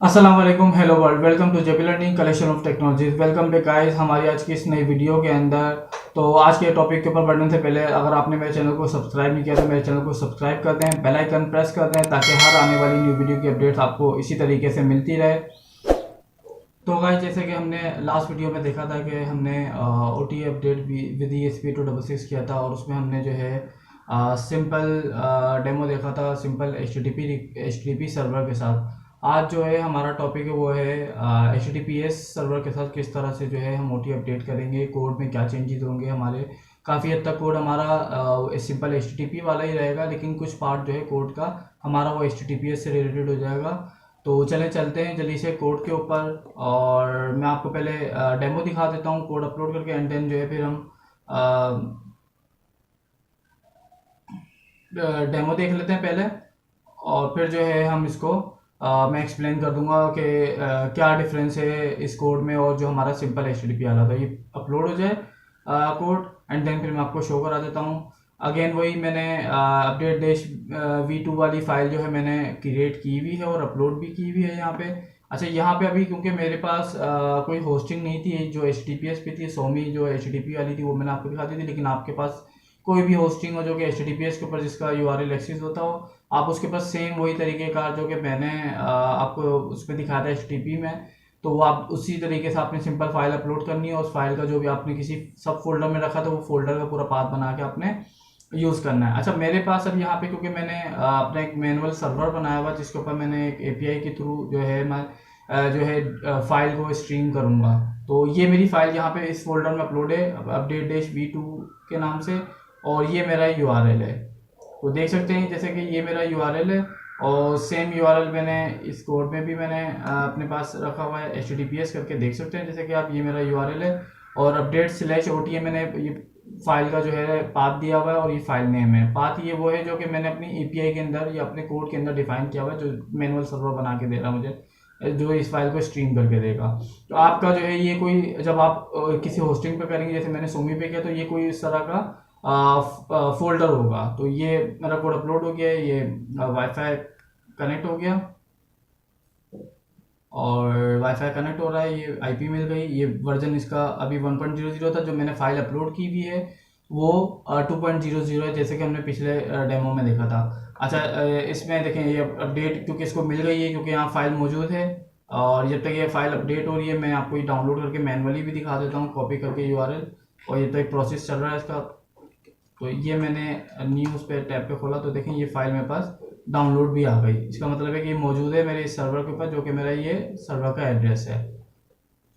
अस्सलाम वालेकुम, hello world, welcome to JP learning collection of technologies. Welcome back guys हमारी आज की इस नई वीडियो के अंदर। तो आज के टॉपिक के ऊपर बढ़ने से पहले अगर आपने मेरे चैनल को सब्सक्राइब नहीं किया तो मेरे चैनल को सब्सक्राइब कर दें, बेल आइकन प्रेस कर दें ताकि हर आने वाली न्यू वीडियो की अपडेट्स आपको इसी तरीके से मिलती रहे। तो गाइस जैसे कि हमने लास्ट वीडियो में देखा था कि हमने O T update with ESP 266 किया था और उसमें हमने जो है सिंपल डेमो देखा था simple H T T P server के साथ। आज जो है हमारा टॉपिक है वो है HTTPS सर्वर के साथ किस तरह से जो है हम OT अपडेट करेंगे, कोड में क्या चेंजेस होंगे हमारे। काफ़ी हद तक कोड हमारा सिंपल HTTP वाला ही रहेगा, लेकिन कुछ पार्ट जो है कोड का हमारा वो HTTPS से रिलेटेड हो जाएगा। तो चले चलते हैं जल्दी से कोड के ऊपर और मैं आपको पहले डेमो दिखा देता हूँ कोड अपलोड करके, एंड देन जो है फिर हम डेमो देख लेते हैं पहले और फिर जो है हम इसको मैं एक्सप्लेन कर दूंगा कि क्या डिफरेंस है इस कोड में और जो हमारा सिंपल HTTP वाला था। ये अपलोड हो जाए कोड एंड देन फिर मैं आपको शो करा देता हूँ। अगेन वही मैंने अपडेट डैश V2 वाली फाइल जो है मैंने क्रिएट की हुई है और अपलोड भी की हुई है यहाँ पे। अच्छा, यहाँ पे अभी क्योंकि मेरे पास कोई होस्टिंग नहीं थी जो HTTPS पे थी, सोमी जो HTTP वाली थी वो मैंने आपको दिखा दी थी, लेकिन आपके पास कोई भी होस्टिंग हो जो कि HTTPS के ऊपर जिसका URL एक्सेस होता हो, आप उसके पास सेम वही तरीके का जो कि मैंने आपको उस पर दिखाया था HTTP में, तो वो आप उसी तरीके से आपने सिंपल फाइल अपलोड करनी है। उस फाइल का जो भी आपने किसी सब फोल्डर में रखा था वो फोल्डर का पूरा पाथ बना के आपने यूज़ करना है। अच्छा, मेरे पास अब यहाँ पे क्योंकि मैंने अपना एक मैनुअल सर्वर बनाया हुआ जिसके ऊपर मैंने एक API के थ्रू जो है मैं जो है फाइल को स्ट्रीम करूँगा। तो ये मेरी फाइल यहाँ पे इस फोल्डर में अपलोड है अपडेट डैश V2 के नाम से, और ये मेरा URL है। तो देख सकते हैं जैसे कि ये मेरा URL है और सेम URL मैंने इस कोड में भी मैंने अपने पास रखा हुआ है HTTPS करके, देख सकते हैं जैसे कि आप, ये मेरा URL है और अपडेट स्लैश OT मैंने ये फाइल का जो है पाथ दिया हुआ है और ये फाइल नेम है। पाथ ये वो है जो कि मैंने अपनी API के अंदर या अपने कोड के अंदर डिफाइन किया हुआ है, जो मैनुअल सर्वर बना के दे रहा है मुझे, जो इस फाइल को स्ट्रीम करके देगा। तो आपका जो है ये कोई जब आप किसी होस्टिंग पे करेंगे, जैसे मैंने सोमी पे किया, तो ये कोई इस तरह का फोल्डर होगा। तो ये मेरा कोड अपलोड हो गया है, ये वाईफाई कनेक्ट हो गया और वाईफाई कनेक्ट हो रहा है, ये IP मिल गई। ये वर्जन इसका अभी 1.00 था, जो मैंने फाइल अपलोड की हुई है वो 2.00 है, जैसे कि हमने पिछले डेमो में देखा था। अच्छा, इसमें देखें ये अपडेट क्योंकि इसको मिल गई है क्योंकि यहाँ फाइल मौजूद है, और जब तक ये फाइल अपडेट हो रही है मैं आपको ये डाउनलोड करके मैनुअली भी दिखा देता हूँ कॉपी करके URL, और ये तो एक प्रोसेस चल रहा है इसका। तो ये मैंने न्यूज़ पे टैब पे खोला तो देखें ये फाइल मेरे पास डाउनलोड भी आ गई। इसका मतलब है कि ये मौजूद है मेरे इस सर्वर के ऊपर जो कि मेरा ये सर्वर का एड्रेस है।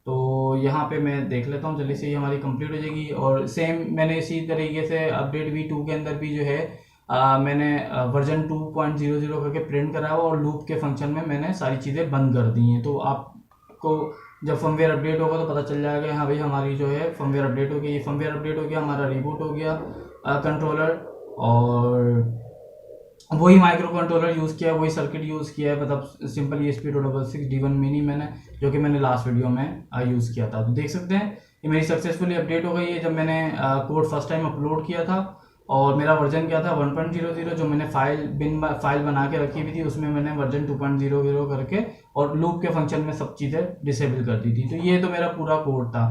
तो यहाँ पे मैं देख लेता हूँ जल्दी से, ये हमारी कंप्लीट हो जाएगी। और सेम मैंने इसी तरीके से अपडेट V2 के अंदर भी जो है मैंने वर्जन 2.00 करके प्रिंट करा हुआ और लूप के फंक्शन में मैंने सारी चीज़ें बंद कर दी हैं। तो आपको जब फर्मवेयर अपडेट होगा तो पता चल जाएगा हाँ भाई हमारी जो है फर्मवेयर अपडेट हो गई। ये फर्मवेयर अपडेट हो गया, हमारा रिबूट हो गया कंट्रोलर, और वही माइक्रो कंट्रोलर यूज़ किया है, वही सर्किट यूज़ किया है, मतलब सिंपल ESP 266 D1 मिनी मैंने जो कि मैंने लास्ट वीडियो में यूज़ किया था। तो देख सकते हैं ये मेरी सक्सेसफुली अपडेट हो गई है। जब मैंने कोड फर्स्ट टाइम अपलोड किया था और मेरा वर्जन क्या था 1.00, जो मैंने फाइल बना के रखी हुई थी उसमें मैंने वर्जन 2.00 करके और लूप के फंक्शन में सब चीज़ें डिसेबल कर दी थी। तो ये तो मेरा पूरा कोड था।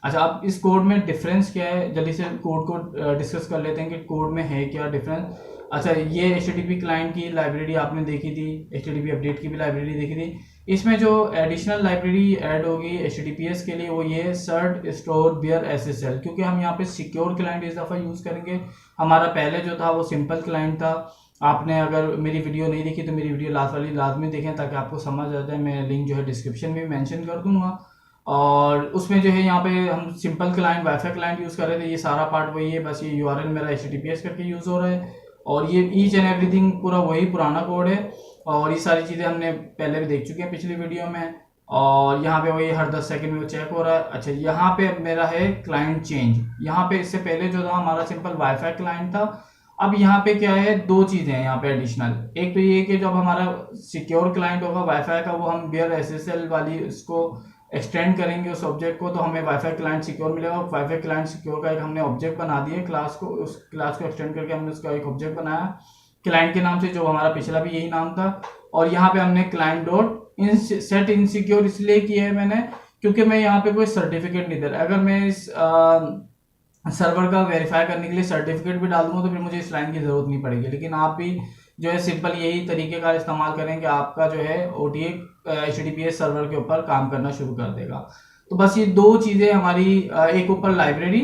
अच्छा, अब इस कोड में डिफरेंस क्या है, जल्दी से कोड को डिस्कस कर लेते हैं कि कोड में है क्या डिफरेंस। अच्छा, ये HTTP क्लाइंट की लाइब्रेरी आपने देखी थी, HTTP अपडेट की भी लाइब्रेरी देखी थी। इसमें जो एडिशनल लाइब्रेरी ऐड होगी HTTPS के लिए वो ये सर्ट स्टोर बियर SSL, क्योंकि हम यहाँ पे सिक्योर क्लाइंट इस दफ़ा यूज़ करेंगे। हमारा पहले जो था वो सिंपल क्लाइंट था। आपने अगर मेरी वीडियो नहीं देखी तो मेरी वीडियो लास्ट वाली लाजमी देखें ताकि आपको समझ आ जाए। मैं लिंक जो है डिस्क्रिप्शन में मेंशन कर दूंगा। और उसमें जो है यहाँ पे हम simple client wifi client use कर रहे थे, ये सारा पार्ट वही है, बस ये URL मेरा HTTPS करके यूज़ हो रहा है और ये ईच एंड एवरीथिंग पूरा वही पुराना कोड है। और ये सारी चीज़ें हमने पहले भी देख चुके हैं पिछली वीडियो में, और यहाँ पे वही हर 10 सेकंड में वो चेक हो रहा है। अच्छा, यहाँ पे मेरा है क्लाइंट चेंज। यहाँ पे इससे पहले जो था हमारा सिंपल वाईफाई क्लाइंट था, अब यहाँ पे क्या है, दो चीज़ें हैं यहाँ पे एडिशनल। एक तो ये कि जब हमारा सिक्योर क्लाइंट होगा वाईफाई का, वो हम बियर SSL वाली इसको एक्सटेंड करेंगे उस ऑब्जेक्ट को, तो हमें वाईफाई क्लाइंट सिक्योर मिलेगा। वाईफाई क्लाइंट सिक्योर का एक हमने ऑब्जेक्ट बना दिया क्लास को, उस क्लास को एक्सटेंड करके हमने उसका एक ऑब्जेक्ट बनाया क्लाइंट के नाम से, जो हमारा पिछला भी यही नाम था। और यहाँ पे हमने क्लाइंट डॉट सेट इनसिक्योर इसलिए किया है मैंने क्योंकि मैं यहाँ पे कोई सर्टिफिकेट नहीं दे रहा। अगर मैं इस सर्वर का वेरीफाई करने के लिए सर्टिफिकेट भी डाल दूंगा तो फिर मुझे इस लाइन की जरूरत नहीं पड़ेगी। लेकिन आप भी जो है सिंपल यही तरीके का इस्तेमाल करें कि आपका जो है OTA HTTPS सर्वर के ऊपर काम करना शुरू कर देगा। तो बस ये दो चीज़ें हमारी, एक ऊपर लाइब्रेरी,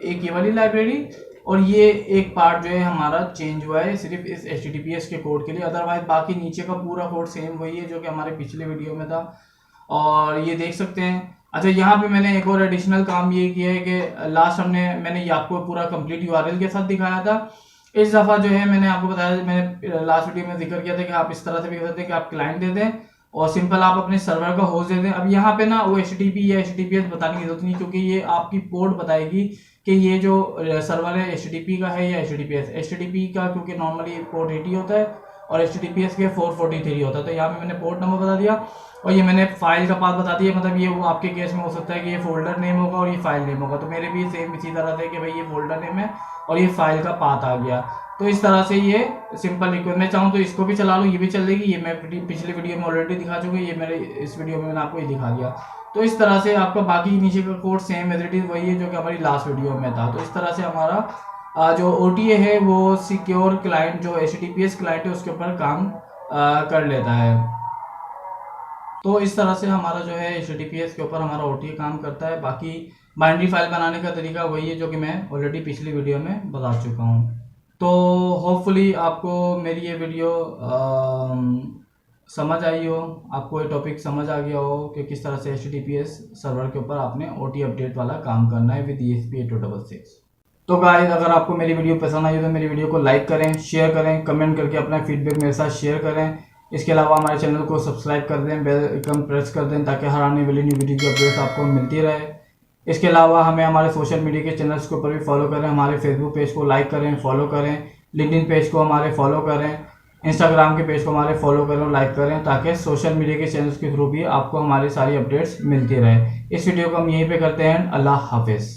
एक ये वाली लाइब्रेरी, और ये एक पार्ट जो है हमारा चेंज हुआ है सिर्फ इस HTTPS के कोड के लिए। अदरवाइज बाकी नीचे का पूरा कोड सेम वही है जो कि हमारे पिछले वीडियो में था, और ये देख सकते हैं। अच्छा, यहाँ पे मैंने एक और एडिशनल काम ये किया है कि लास्ट मैंने ये आपको पूरा कंप्लीट URL के साथ दिखाया था। इस दफ़ा जो है मैंने आपको बताया, मैंने लास्ट वीडियो में जिक्र किया था कि आप इस तरह से भी कर सकते हैं कि आप क्लाइंट दे दें और सिंपल आप अपने सर्वर का होस्ट दे दें। अब यहाँ पे ना वो HTTP या HTTPS बताने की जरूरत नहीं, क्योंकि ये आपकी पोर्ट बताएगी कि ये जो सर्वर है HTTP का है या HTTPS। HTTP का क्योंकि नॉर्मली पोर्ट 80 होता है और HTTPS के 443 होता है। तो यहाँ पे मैंने पोर्ट नंबर बता दिया और ये मैंने फाइल का पाथ बता दिया। मतलब ये वो आपके केस में हो सकता है कि ये फोल्डर नेम होगा और ये फाइल नेम होगा, तो मेरे भी सेम इसी तरह से कि भाई ये फोल्डर नेम है और ये फाइल का पाथ आ गया। तो इस तरह से ये सिंपल रिक्वेस्ट, मैं चाहूँ तो इसको भी चला लूँ, ये भी चल जाएगी। ये मैं पिछले वीडियो में ऑलरेडी दिखा चुका, ये मेरे इस वीडियो में मैंने आपको ये दिखा दिया। तो इस तरह से आपका बाकी नीचे का code same as it is वही है जो कि हमारी लास्ट वीडियो में था। तो इस तरह से हमारा जो OTA है वो सिक्योर क्लाइंट, जो HTTPS क्लाइंट है उसके ऊपर काम कर लेता है। तो इस तरह से हमारा जो है HTTPS के ऊपर हमारा OTA काम करता है। बाकी बाइनरी फाइल बनाने का तरीका वही है जो कि मैं ऑलरेडी पिछली वीडियो में बता चुका हूँ। तो होपफुली आपको मेरी ये वीडियो समझ आई हो, आपको ये टॉपिक समझ आ गया हो कि किस तरह से HTTPS सर्वर के ऊपर आपने OTA अपडेट वाला काम करना है विद ESP8266। तो गाइस, अगर आपको मेरी वीडियो पसंद आई हो तो मेरी वीडियो को लाइक करें, शेयर करें, कमेंट करके अपना फीडबैक मेरे साथ शेयर करें। इसके अलावा हमारे चैनल को सब्सक्राइब कर दें, बेल आइकन प्रेस कर दें ताकि हर आने वाली न्यू वीडियो की अपडेट्स आपको मिलती रहे। इसके अलावा हमें हमारे सोशल मीडिया के चैनल्स के ऊपर भी फॉलो करें, हमारे फेसबुक पेज को लाइक करें, फॉलो करें, लिंक्डइन पेज को हमारे फॉलो करें, इंस्टाग्राम के पेज को हमारे फॉलो करें और लाइक करें, ताकि सोशल मीडिया के चैनल्स के थ्रू भी आपको हमारी सारी अपडेट्स मिलती रहे। इस वीडियो को हम यहीं पे करते हैं। अल्लाह हाफिज़।